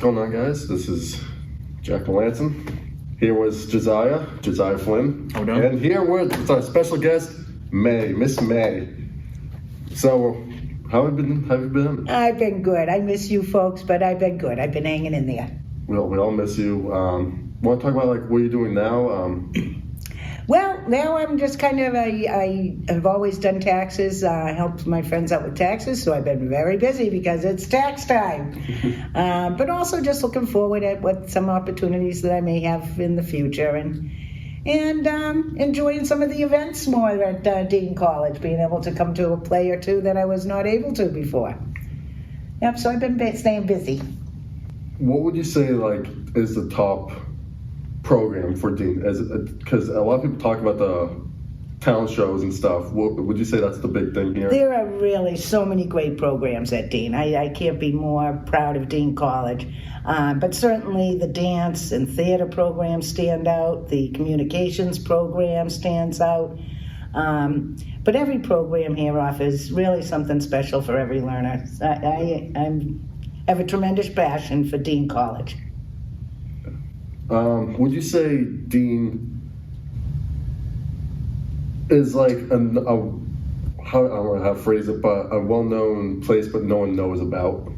going on, guys? This is Jack Melanson. Here was Josiah Flynn. Oh, no. And here with our special guest, Miss Mae. So, how have you been? I've been good. I miss you folks, but I've been good. I've been hanging in there. We all miss you. Want to talk about what you're doing now? Well, now I'm just kind of, I have always done taxes, helped my friends out with taxes, so I've been very busy because it's tax time. But also just looking forward at what some opportunities that I may have in the future and enjoying some of the events more at Dean College, being able to come to a play or two that I was not able to before. Yep, so I've been staying busy. What would you say, is the top program for Dean? Because a lot of people talk about the talent shows and stuff. Would you say that's the big thing here? There are really so many great programs at Dean. I can't be more proud of Dean College. But certainly the dance and theater programs stand out. The communications program stands out. But every program here offers really something special for every learner. I have a tremendous passion for Dean College. Would you say Dean is like how I don't know how to phrase it, but a well-known place but no one knows about?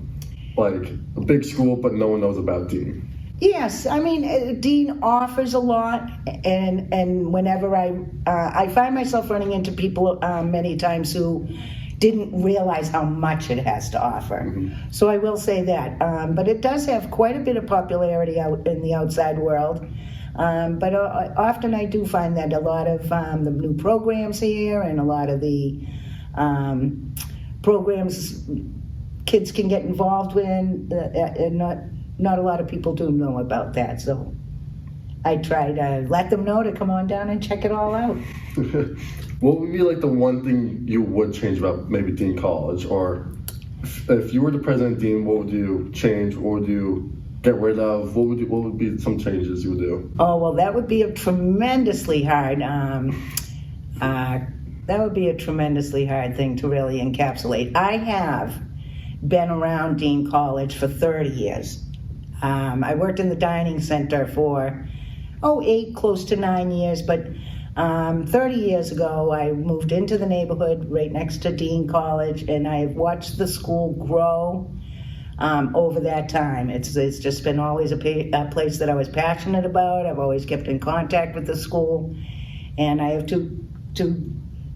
Like a big school but no one knows about Dean? Yes, I mean, Dean offers a lot, and whenever I find myself running into people many times who didn't realize how much it has to offer. Mm-hmm. So I will say that. But it does have quite a bit of popularity out in the outside world. But often I do find that a lot of the new programs here and a lot of the programs kids can get involved in, and not a lot of people do know about that. So I try to let them know to come on down and check it all out. What would be the one thing you would change about maybe Dean College? Or if you were the president of Dean, what would you change? What would you get rid of? What would be some changes you would do? Oh, well, that would be a tremendously hard thing to really encapsulate. I have been around Dean College for 30 years. I worked in the dining center for 8, close to 9 years, but 30 years ago, I moved into the neighborhood right next to Dean College, and I have watched the school grow over that time. It's just been always a place that I was passionate about. I've always kept in contact with the school, and I have two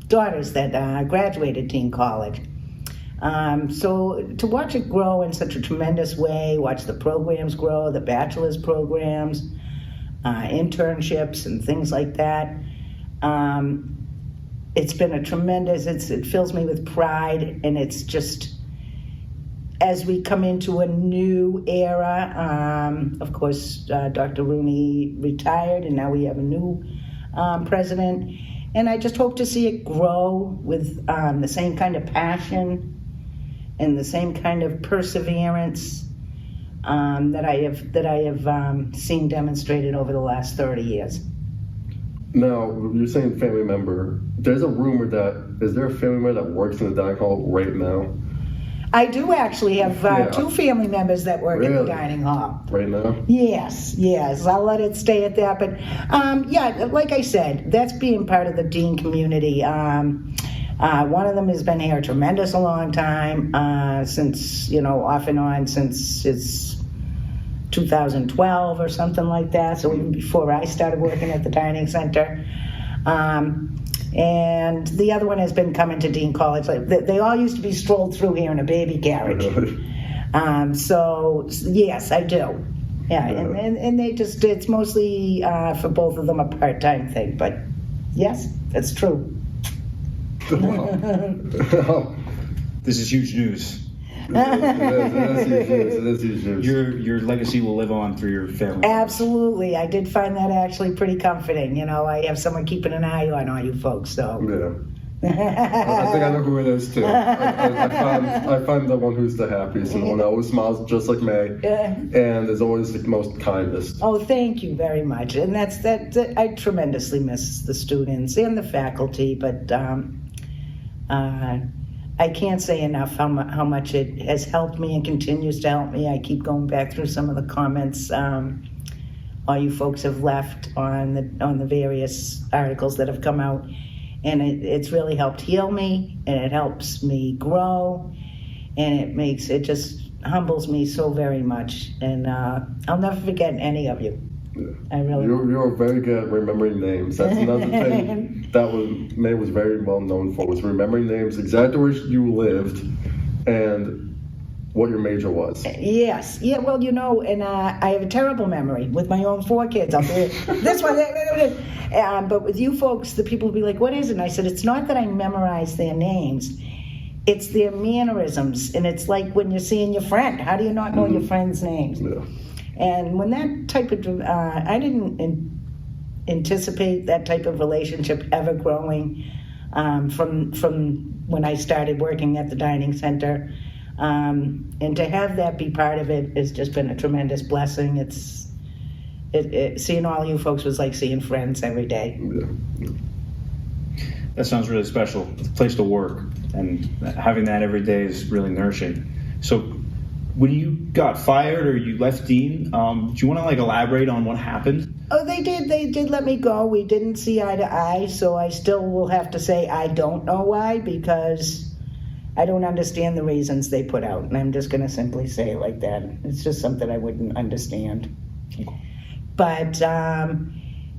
daughters that graduated Dean College. So to watch it grow in such a tremendous way, watch the programs grow, the bachelor's programs, internships and things like that, it's been a tremendous, it fills me with pride, and it's just, as we come into a new era, of course, Dr. Rooney retired, and now we have a new president, and I just hope to see it grow with the same kind of passion and the same kind of perseverance that I have seen demonstrated over the last 30 years. Now, you're saying family member. There's a rumor is there a family member that works in the dining hall right now? I do actually have 2 family members that work in the dining hall. Right now? Yes. I'll let it stay at that. But like I said, that's being part of the Dean community. One of them has been here a tremendous long time, since, off and on since it's 2012 or something like that, so even before I started working at the dining center. And the other one has been coming to Dean College. They all used to be strolled through here in a baby carriage. So yes, I do. Yeah, and they just, it's mostly for both of them a part-time thing, but yes, that's true. Wow. This is huge news. It is huge news. Your legacy will live on through your family. Absolutely. I did find that actually pretty comforting. I have someone keeping an eye on all you folks, so. Yeah. I think I know who it is too. I find the one who's the happiest and the one that always smiles just like Mae, and is always the most kindest. Oh, thank you very much. And that's I tremendously miss the students and the faculty, but I can't say enough how much it has helped me and continues to help me. I keep going back through some of the comments all you folks have left on the various articles that have come out, and it's really helped heal me, and it helps me grow, and it just humbles me so very much, and I'll never forget any of you. Yeah. I really. You're very good at remembering names. That's another thing that Mae was very well known for, was remembering names, exactly where you lived, and what your major was. Yes. Yeah, well, and I have a terrible memory with my own 4 kids. I'll say, this one, but with you folks, the people will be like, what is it? And I said, it's not that I memorize their names. It's their mannerisms. And it's like when you're seeing your friend. How do you not know your friend's names? Yeah. And when that type of, I didn't anticipate that type of relationship ever growing from when I started working at the dining center. And to have that be part of it has just been a tremendous blessing. Seeing all you folks was like seeing friends every day. Yeah. That sounds really special. It's a place to work, and having that every day is really nourishing. So when you got fired or you left Dean, do you want to elaborate on what happened? Oh, they did let me go. We didn't see eye to eye, so I still will have to say I don't know why, because I don't understand the reasons they put out, and I'm just going to simply say it like that. It's just something I wouldn't understand. But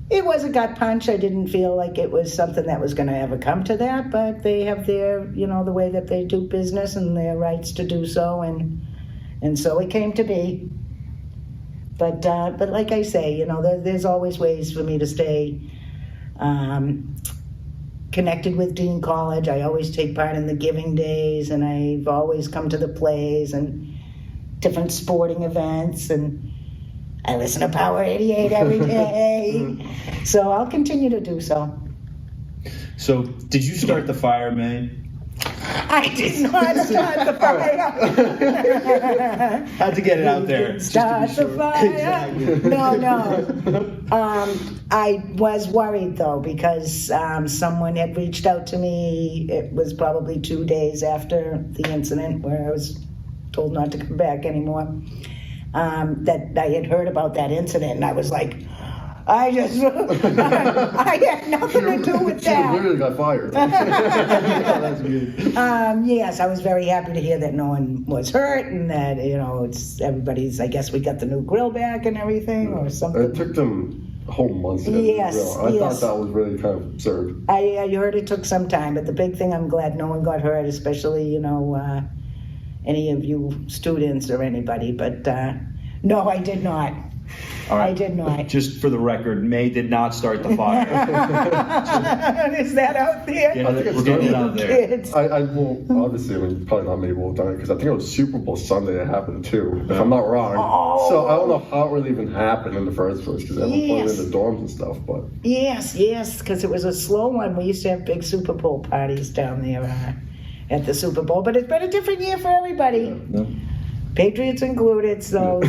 it was a gut punch. I didn't feel like it was something that was going to ever come to that, but they have their, the way that they do business and their rights to do so, and so it came to be. But like I say, there's always ways for me to stay connected with Dean College. I always take part in the giving days, and I've always come to the plays and different sporting events, and I listen to Power 88 every day. So I'll continue to do so. So did you start the fire, Mae? I did not start the fire. Had to get it out there. Start the fire. Exactly. No. I was worried though, because someone had reached out to me. It was probably 2 days after the incident where I was told not to come back anymore. That I had heard about that incident, and I was like, I had nothing to do with that. You literally got fired. That's good. Yes, I was very happy to hear that no one was hurt, and that it's everybody's. I guess we got the new grill back and everything, or something. It took them a whole month to get Yes, the grill. I thought that was really kind of absurd. I heard it took some time, but the big thing, I'm glad no one got hurt, especially any of you students or anybody. But no, I did not. All right. I did not. Just for the record, Mae did not start the fire. Is that out there? Yeah, I think it's we're getting it out there. Kids. I will, obviously, probably not Mae will have done it, because I think it was Super Bowl Sunday it happened too, if I'm not wrong. Oh. So I don't know how it really even happened in the first place, because everyone put Yes. it in the dorms and stuff, but. Yes, because it was a slow one. We used to have big Super Bowl parties down there at the Super Bowl, but it's been a different year for everybody. Yeah. Patriots included, so.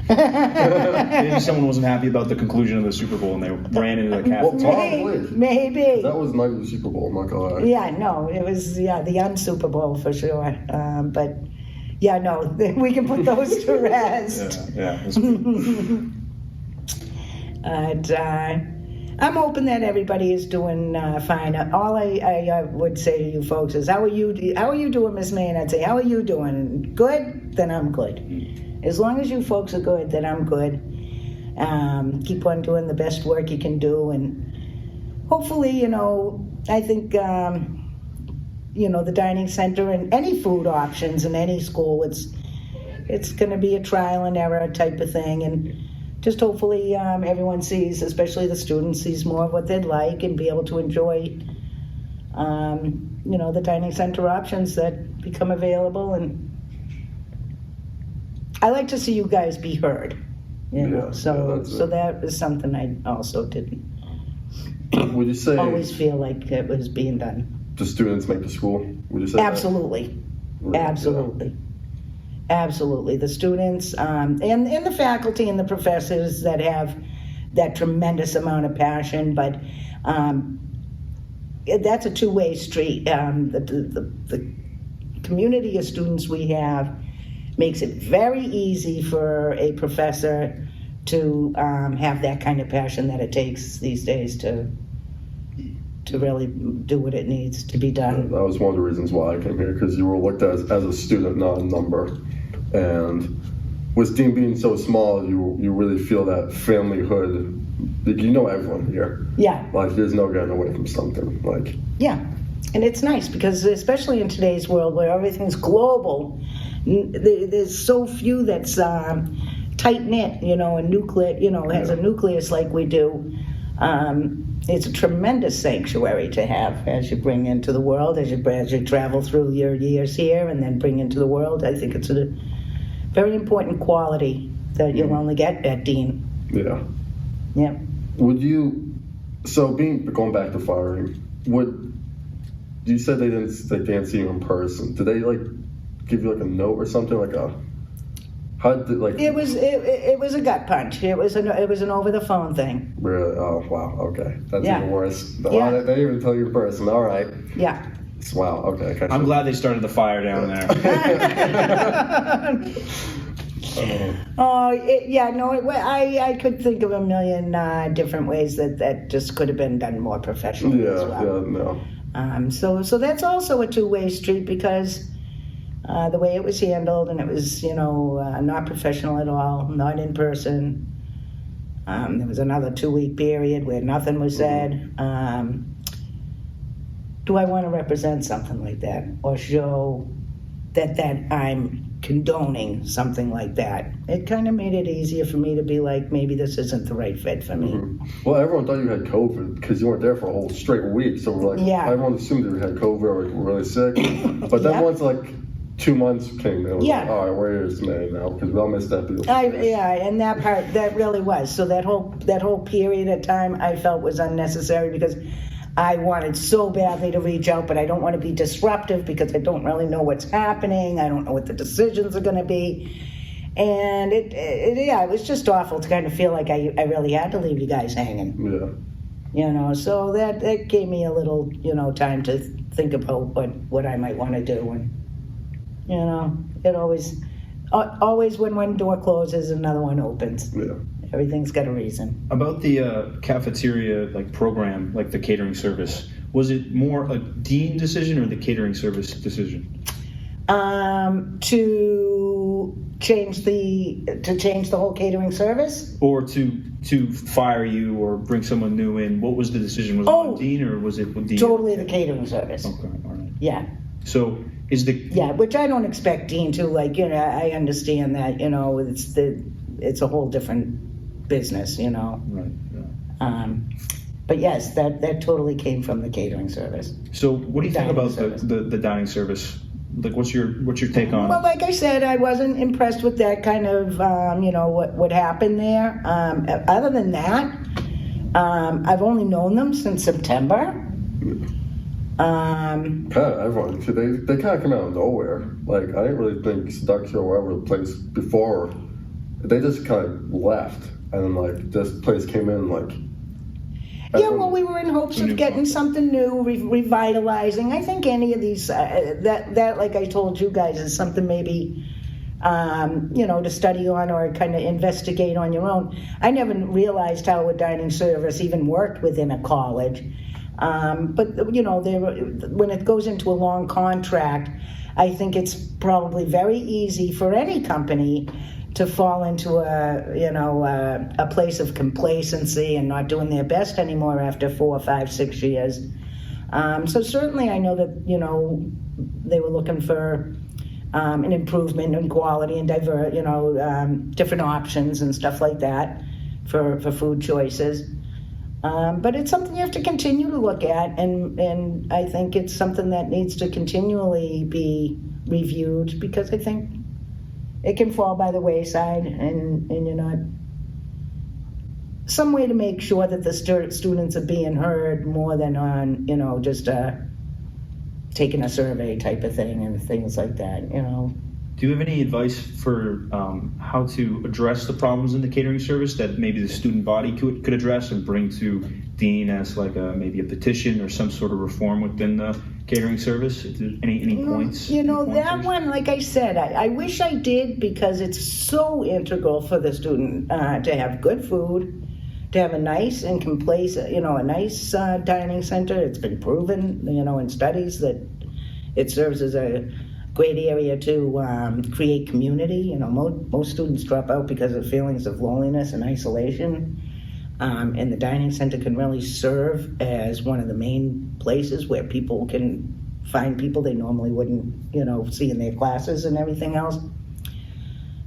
Maybe someone wasn't happy about the conclusion of the Super Bowl and they ran into the cafeteria. Maybe. That was not the Super Bowl, I'm not gonna lie. Yeah, no, it was the un-Super Bowl for sure. But yeah, no, we can put those to rest. Yeah, that's good. I'm hoping that everybody is doing fine. All I would say to you folks is, how are you doing, Miss Mae? And I'd say, how are you doing? Good? Then I'm good. As long as you folks are good, then I'm good. Keep on doing the best work you can do, and hopefully, I think, the dining center and any food options in any school, it's going to be a trial and error type of thing, and just hopefully everyone sees, especially the students, sees more of what they'd like and be able to enjoy, the dining center options that become available. And I like to see you guys be heard, so that is something I also didn't Would you say always feel like it was being done. the students make the school? Would you say Absolutely. That? Absolutely. Absolutely. The students and the faculty and the professors that have that tremendous amount of passion, but that's a two-way street. The community of students we have makes it very easy for a professor to have that kind of passion that it takes these days to really do what it needs to be done. That was one of the reasons why I came here, because you were looked at as a student, not a number. And with Dean being so small, you really feel that familyhood. You know everyone here. Yeah. Like, there's no getting away from something. Like. Yeah, and it's nice because especially in today's world where everything's global, there's so few that's tight-knit, and nuclear, has a nucleus like we do. It's a tremendous sanctuary to have as you bring into the world, as you travel through your years here and then bring into the world. I think it's a very important quality that you'll only get at Dean. Yeah. Yeah. Would you, going back to firing, you said they didn't see you in person. Did they give you a note or something, It was a gut punch. It was an over the phone thing. Really? Oh wow. Okay, that's even worse. Yeah. They didn't even tell you in person. All right. Yeah. Wow. Okay. I'm glad they started the fire down there. I could think of a million different ways that just could have been done more professionally as well. Yeah, no. So that's also a two-way street because the way it was handled, and it was, not professional at all, not in person. There was another 2-week period where nothing was said. Do I want to represent something like that or show that I'm condoning something like that? It kind of made it easier for me to be like, maybe this isn't the right fit for me. Mm-hmm. Well, everyone thought you had COVID because you weren't there for a whole straight week. So everyone assumed you had COVID or were really sick. But then once 2 months came, it was all right, where is Mae now? Because we all missed that beautiful place. And that part, that really was. So that whole period of time I felt was unnecessary because I wanted so badly to reach out, but I don't want to be disruptive because I don't really know what's happening. I don't know what the decisions are going to be. And it was just awful to kind of feel like I really had to leave you guys hanging. Yeah. So that gave me a little, time to think about what I might want to do. And, it always when one door closes, another one opens. Yeah. Everything's got a reason. About the cafeteria program, the catering service, was it more a Dean decision or the catering service decision? To change the whole catering service, or to fire you or bring someone new in. What was the decision? Was it on Dean or was it with Dean? Totally the catering service. Okay, all right. Yeah. So is which I don't expect Dean to I understand that it's a whole different business, Right. Yeah. But yes, that totally came from the catering service. So what do you think about the dining service? What's your take on it? Well, like I said, I wasn't impressed with that kind of what happened there. Other than that, I've only known them since September. Everyone, they kind of came out of nowhere. I didn't really think Seduction or whatever the place before. They just kind of left, and then this place came in we were in hopes of getting something new, revitalizing. I think any of these that like I told you guys is something maybe to study on or kind of investigate on your own. I never realized how a dining service even worked within a college. But when it goes into a long contract, I think it's probably very easy for any company to fall into a place of complacency and not doing their best anymore after 4, 5, 6 years. So certainly I know that they were looking for an improvement in quality and different options and stuff like that for food choices. But it's something you have to continue to look at, and I think it's something that needs to continually be reviewed because I think it can fall by the wayside, and you're not some way to make sure that the students are being heard more than on just taking a survey type of thing and things like that. Do you have any advice for how to address the problems in the catering service that maybe the student body could address and bring to Dean as like maybe a petition or some sort of reform within the catering service? Any points? You know, any that pointers? one, like I said, I wish I did, because it's so integral for the student to have good food, to have a nice and a nice dining center. It's been proven, in studies that it serves as a great area to create community. Most students drop out because of feelings of loneliness and isolation. And the dining center can really serve as one of the main places where people can find people they normally wouldn't, see in their classes and everything else.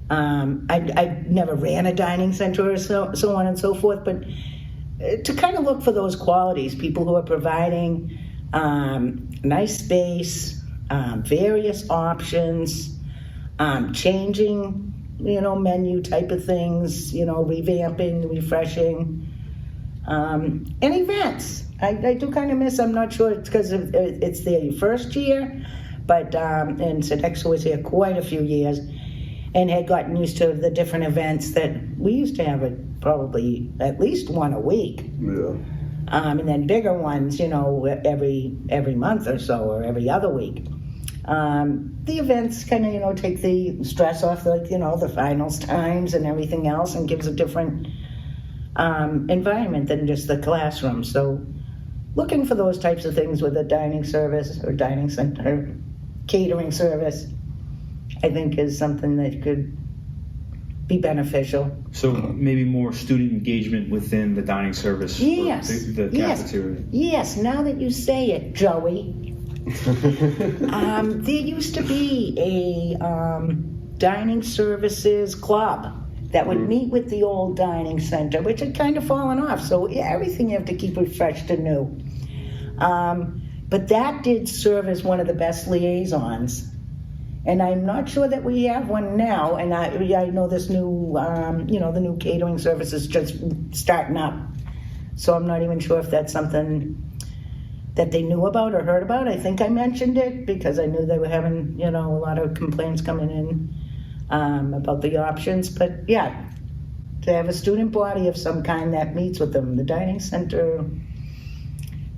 I never ran a dining center or so on and so forth, but to kind of look for those qualities, people who are providing nice space, various options, changing, menu type of things, revamping, refreshing, and events. I do kind of miss, I'm not sure it's because it's their first year, but, and Sodexo was here quite a few years and had gotten used to the different events that we used to have probably at least one a week. Yeah. And then bigger ones, every month or so, or every other week. The events kind of, take the stress off, the finals times and everything else, and gives a different environment than just the classroom. So looking for those types of things with a dining service or dining center, catering service, I think is something that could be beneficial. So maybe more student engagement within the dining service. Yes. The cafeteria. Yes, now that you say it, Joey. There used to be a dining services club that would meet with the old dining center, which had kind of fallen off. So everything you have to keep refreshed and new. But that did serve as one of the best liaisons. And I'm not sure that we have one now. And I know this new, the new catering service is just starting up. So I'm not even sure if that's something that they knew about or heard about. I think I mentioned it because I knew they were having, a lot of complaints coming in about the options. But yeah, to have a student body of some kind that meets with them, the dining center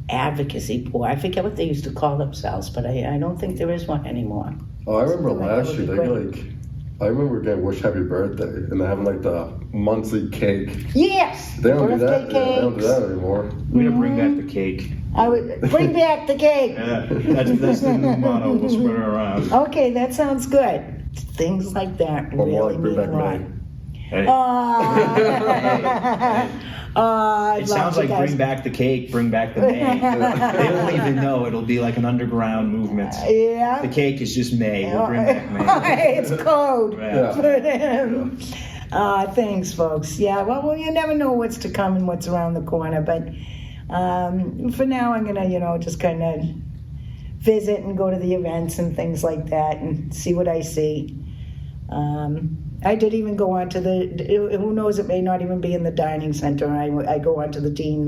advocacy board, I forget what they used to call themselves, but I don't think there is one anymore. Oh, I remember Something like that last would year, be they great. I remember getting wished happy birthday, and they're having like the monthly cake. Yes, They don't do birthday that. Yeah, they don't do cakes. that anymore. We're gonna bring back the cake. I would bring back the cake. Yeah, that's the new motto. We'll spread it around. Okay, that sounds good. Things like that Or more really like bring mean a back lot. May. Hey. I It love sounds you like guys. bring back the cake, bring back the May. They don't even know. It'll be like an underground movement. Yeah. The cake is just May. We'll bring back May. It's code. Yeah. Thanks, folks. Yeah, well, you never know what's to come and what's around the corner. But for now, I'm going to, just kind of visit and go to the events and things like that and see what I see. I did even go on to who knows, it may not even be in the dining center. I go onto the Dean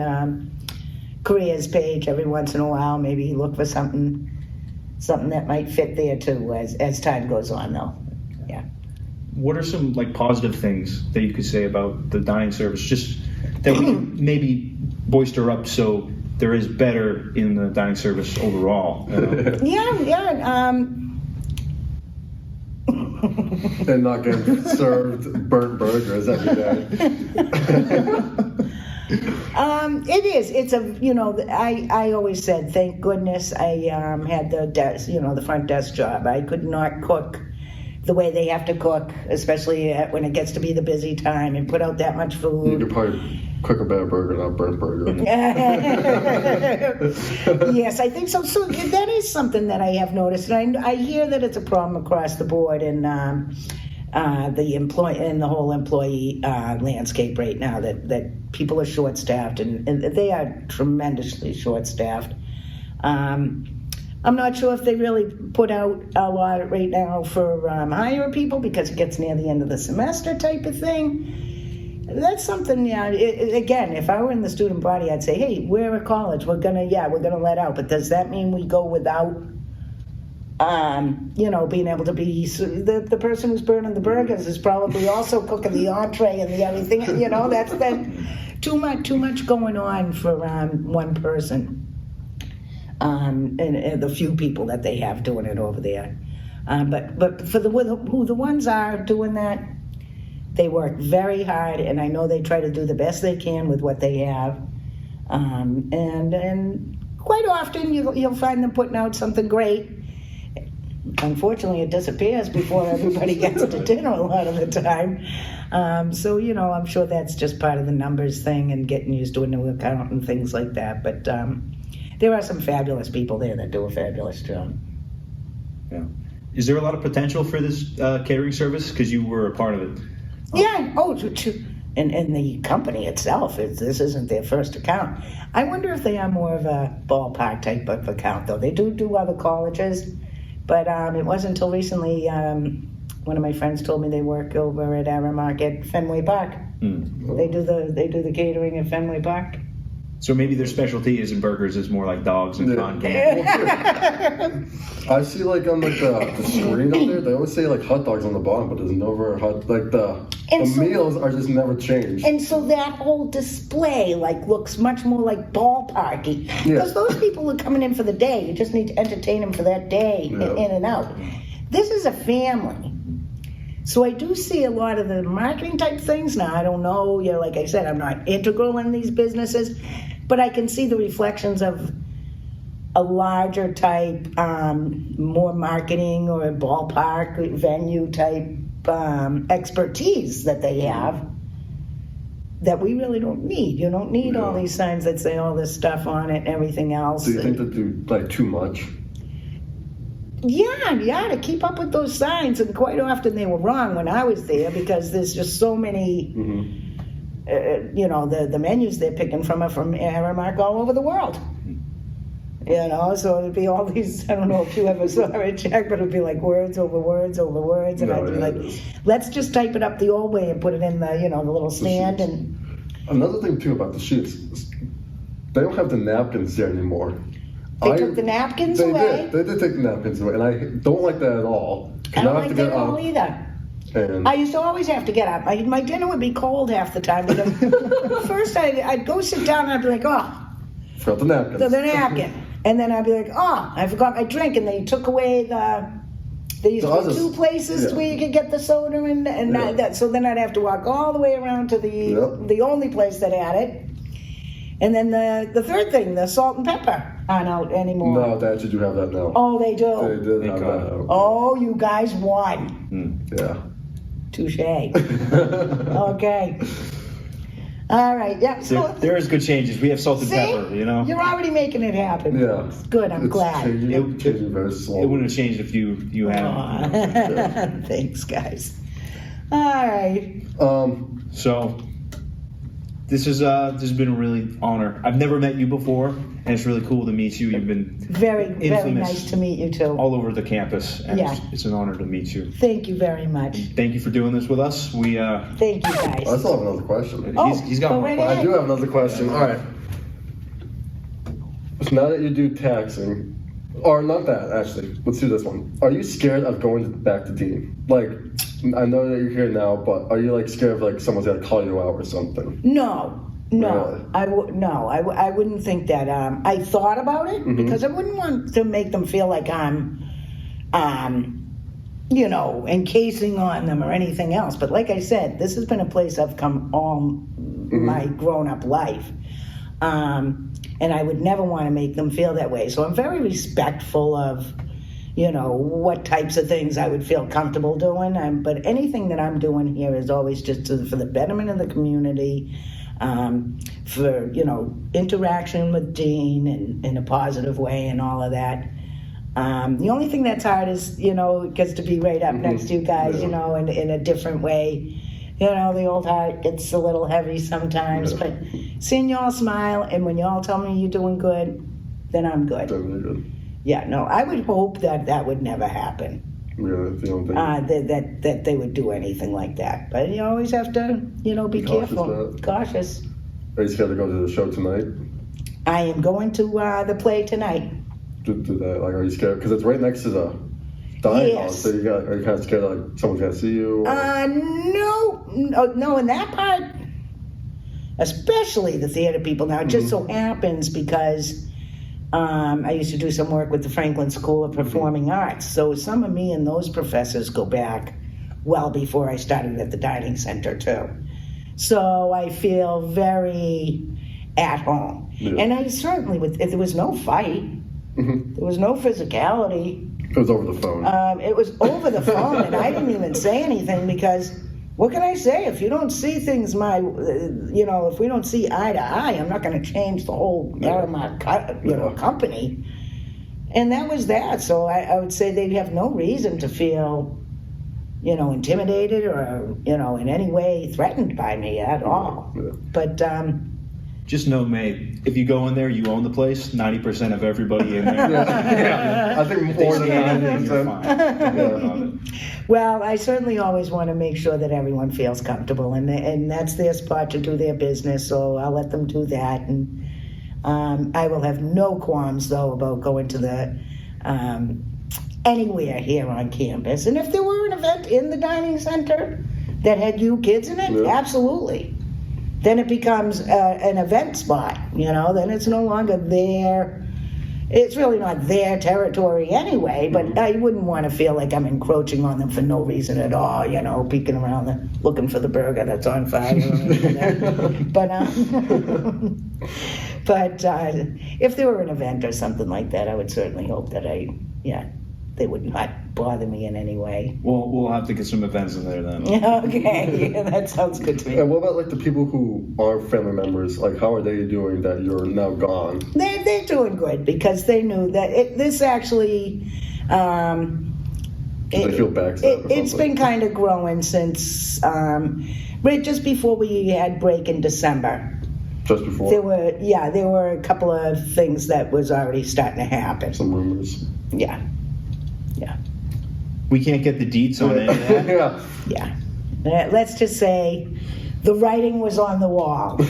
careers page every once in a while, maybe look for something that might fit there too as time goes on, though. Yeah. What are some positive things that you could say about the dining service, just that we can maybe boister up so there is better in the dining service overall? Yeah. And not getting served burnt burgers every day. It is. It's I always said, thank goodness I had the desk, the front desk job. I could not cook the way they have to cook, especially when it gets to be the busy time, and put out that much You food. could probably cook a better burger, not burnt burger. Yes, I think so. So that is something that I have noticed, and I hear that it's a problem across the board in the whole employee landscape right now. That people are short-staffed, and they are tremendously short-staffed. I'm not sure if they really put out a lot right now for hire people because it gets near the end of the semester type of thing. That's something, again, if I were in the student body, I'd say, hey, we're a college. We're gonna let out. But does that mean we go without being able to be the person who's burning the burgers is probably also cooking the entree and the everything. That's been too much going on for one person, and the few people that they have doing it over there. But for the ones are doing that, they work very hard, and I know they try to do the best they can with what they have. And quite often you'll find them putting out something great. Unfortunately, it disappears before everybody gets to dinner a lot of the time. So, I'm sure that's just part of the numbers thing and getting used to a new account and things like that. But there are some fabulous people there that do a fabulous job. Yeah. Is there a lot of potential for this catering service? Because you were a part of it. Yeah. Oh, and the company itself, this isn't their first account. I wonder if they are more of a ballpark type of account, though. They do other colleges, but it wasn't until recently one of my friends told me they work over at Aramark at Fenway Park. They do the catering at Fenway Park. So maybe their specialty isn't burgers; it's more like dogs and cotton candy. I see on the screen up there, they always say hot dogs on the bottom, but there's never the meals are just never changed. And so that whole display looks much more like ballparky, because those people are coming in for the day. You just need to entertain them for that day, in and out. This is a family. So I do see a lot of the marketing type things. Now, I don't know, like I said, I'm not integral in these businesses, but I can see the reflections of a larger type, more marketing or ballpark venue type expertise that they have that we really don't need. You don't need all these signs that say all this stuff on it and everything else. Do you think that do too much? Yeah, to keep up with those signs, and quite often they were wrong when I was there, because there's just so many, the menus they're picking from are from Aramark all over the world. So it'd be all these, I don't know if you ever saw it, Jack, but it'd be like words over words over words, and I'd be like, let's just type it up the old way and put it in the, the little stand. And another thing too about the sheets, they don't have the napkins there anymore. They took the napkins away? They did take the napkins away, and I don't like that at all. I don't like that at all either. And I used to always have to get up. My dinner would be cold half the time. Because first, I'd go sit down, and I'd be like, forgot the napkin. The napkin. And then I'd be like, I forgot my drink. And they took away there used to be two places where you could get the soda, and so then I'd have to walk all the way around to the only place that had it. And then the third thing, the salt and pepper, aren't out anymore. No, they actually do have that now. Oh, they do? They did have that out. Oh, you guys won. Yeah. Touche. Okay. All right, yeah. So there is good changes. We have salt and pepper, You're already making it happen. Yeah. It's good, I'm glad. Changing very slowly. It wouldn't have changed if you hadn't. Thanks, guys. All right. So this has been a really honor. I've never met you before, and it's really cool to meet you. You've been very nice to meet you too. All over the campus, and it's an honor to meet you. Thank you very much. Thank you for doing this with us. Thank you, guys. I still have another question. He's got one. I do have another question. All right. So now that you do taxing, or not that actually, let's do this one. Are you scared of going back to Dean? I know that you're here now, but are you scared of someone's gonna call you out or something? No. Really? I wouldn't think that. I thought about it because I wouldn't want to make them feel like I'm, encasing on them or anything else. But like I said, this has been a place I've come all my grown-up life. And I would never want to make them feel that way. So I'm very respectful of, what types of things I would feel comfortable doing. But anything that I'm doing here is always just for the betterment of the community, for, interaction with Dean in a positive way and all of that. The only thing that's hard is, gets to be right up next to you guys, in a different way. The old heart gets a little heavy sometimes, but seeing y'all smile, and when y'all tell me you're doing good, then I'm good. Definitely good. Yeah, no, I would hope that would never happen. Yeah, that's the only thing. That they would do anything like that. But you always have to, be careful. Cautious. Are you scared to go to the show tonight? I am going to the play tonight. To that, are you scared? Because it's right next to dining Yes. hall, so are you kind of scared like someone's gonna see you? Or? No, in that part, especially the theater people now, it just so happens because I used to do some work with the Franklin School of Performing Arts, so some of me and those professors go back well before I started at the dining center too. So I feel very at home. Yeah. And I certainly, if there was no fight, there was no physicality. It was over the phone. It was over the phone, and I didn't even say anything because what can I say? If you don't see things if we don't see eye to eye, I'm not going to change the whole company. And that was that. So I would say they have no reason to feel, intimidated or, in any way threatened by me at all. Yeah. But Just know, Mae, if you go in there, you own the place. 90% of everybody in there. Yeah. I think more than You're 90%. fine. well, I certainly always want to make sure that everyone feels comfortable, and that's their spot to do their business, so I'll let them do that. And I will have no qualms, though, about going to the anywhere here on campus. And if there were an event in the dining center that had you kids in it, absolutely. Then it becomes an event spot, then it's no longer their, it's really not their territory anyway, but I wouldn't want to feel like I'm encroaching on them for no reason at all, peeking around looking for the burger that's on fire. But if there were an event or something like that, I would certainly hope that they would not bother me in any way. We'll have to get some events in there then. Okay, that sounds good to me. And what about like the people who are family members? Like, how are they doing that you're now gone? They're doing good because they knew that this actually. They feel backstabbed. It's been kind of growing since right just before we had break in December. Just before. There were a couple of things that was already starting to happen. Some rumors. Yeah. We can't get the deets on any of that. Yeah. Let's just say the writing was on the wall.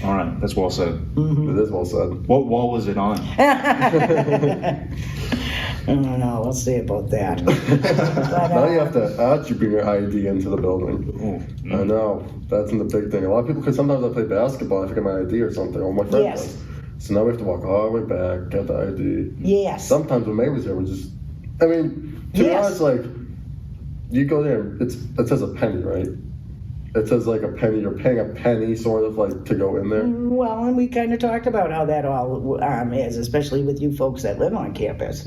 All right, that's well said. It is well said. What wall was it on? I don't know. We'll see about that. But, Now you have to actually bring your ID into the building. I know. That's the big thing. A lot of people, because sometimes I play basketball, I forget my ID or something, or my friend Yes. does. So now we have to walk all the way back, get the ID. Yes. Sometimes when Mae was there, we just, to be honest, like, you go there, it says a penny, right? It says like a penny, you're paying a penny sort of like to go in there. Well, and we kind of talked about how that all is, especially with you folks that live on campus.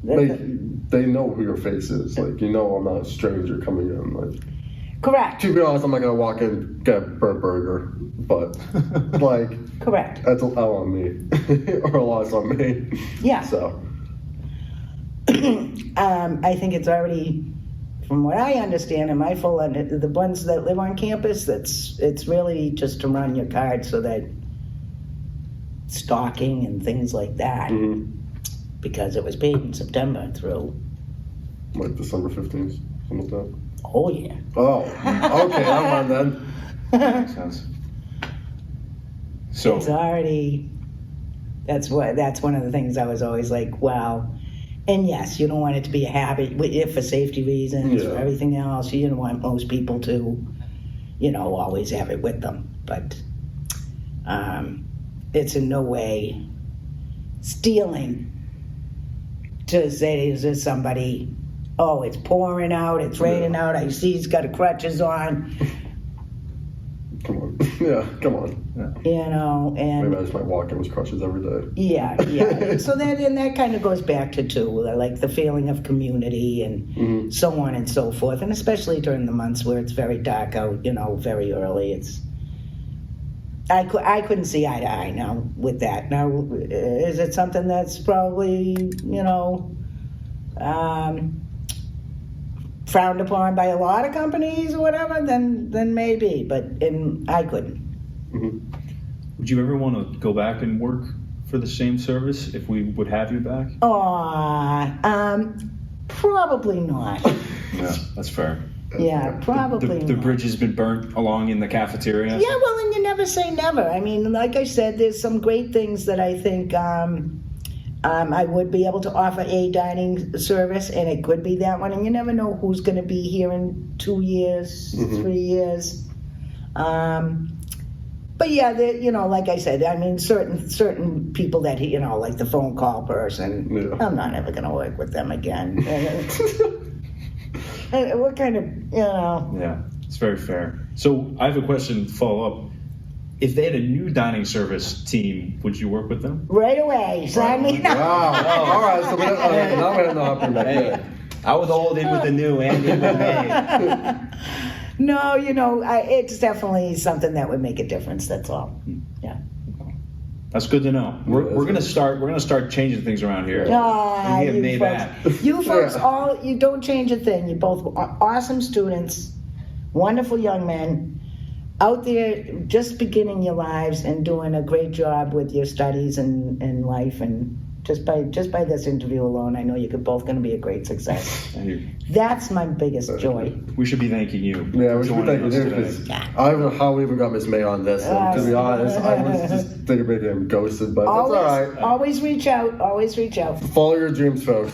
They know who your face is. Like, I'm not a stranger coming in. Like, Correct. to be honest, I'm not going to walk in, get a burnt burger. But, like, Correct. that's a L on me. Or a loss on me. Yeah. So. I think it's already, from what I understand, and my full the ones that live on campus, it's really just to run your card so that stalking and things like that, because it was paid in September through. Like December 15th, something like that. Oh yeah. Oh, okay, I'm on then. Makes sense. So It's already. That's one of the things I was always like, well. And yes, you don't want it to be a habit if for safety reasons, for everything else. You don't want most people to, always have it with them. But it's in no way stealing to say to somebody, oh, it's pouring out, it's raining out, I see he's got crutches on. Come on. Yeah, come on. And Maybe I just might walk in with crutches every day. Yeah. So that kind of goes back to like the feeling of community and so on and so forth, and especially during the months where it's very dark out, very early. I couldn't see eye to eye now with that. Now, is it something that's probably frowned upon by a lot of companies or whatever? Then maybe, but I couldn't. would you ever want to go back and work for the same service if we would have you back? Probably not. Yeah, that's fair. Yeah, probably The not. bridge has been burnt along in the cafeteria. Yeah, well, and you never say never. I mean, like I said, there's some great things that I think I would be able to offer a dining service, and it could be that one. And you never know who's going to be here in 2 years, 3 years. But yeah, like I said, I mean, certain people that like the phone call person. Yeah. I'm not ever going to work with them again. What kind of, Yeah, it's very fair. So I have a question to follow up. If they had a new dining service team, would you work with them? Right away. Sign me up. Wow. All right. So now we don't know how to bring that Hey, in. I was old in with the new and in with me. No, it's definitely something that would make a difference. That's all. Yeah. That's good to know. We're gonna start changing things around here. Ah, You you made folks, that. you folks you don't change a thing. You're both awesome students, wonderful young men, out there just beginning your lives and doing a great job with your studies and life. And just by this interview alone, I know you're both going to be a great success. Thank you. That's my biggest joy. We should be thanking you. Yeah, we should be joining thanking us you today. because I don't know how we even got Miss May on this. And to be honest, I was just thinking about him ghosted, but that's all right. Always reach out. Always reach out. Follow your dreams, folks.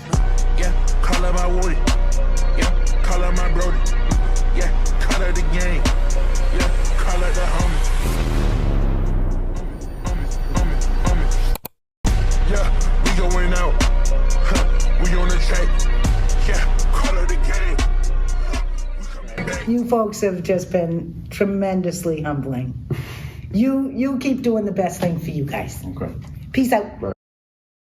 Yeah, call her my Woody. Yeah, call her my Brody. Yeah, call her the gang. Yeah, call her the homie. Yeah, we going out. Huh, we on the track. Yeah, call her the gang. We coming back. You folks have just been tremendously humbling. You keep doing the best thing for you guys. Okay. Peace out.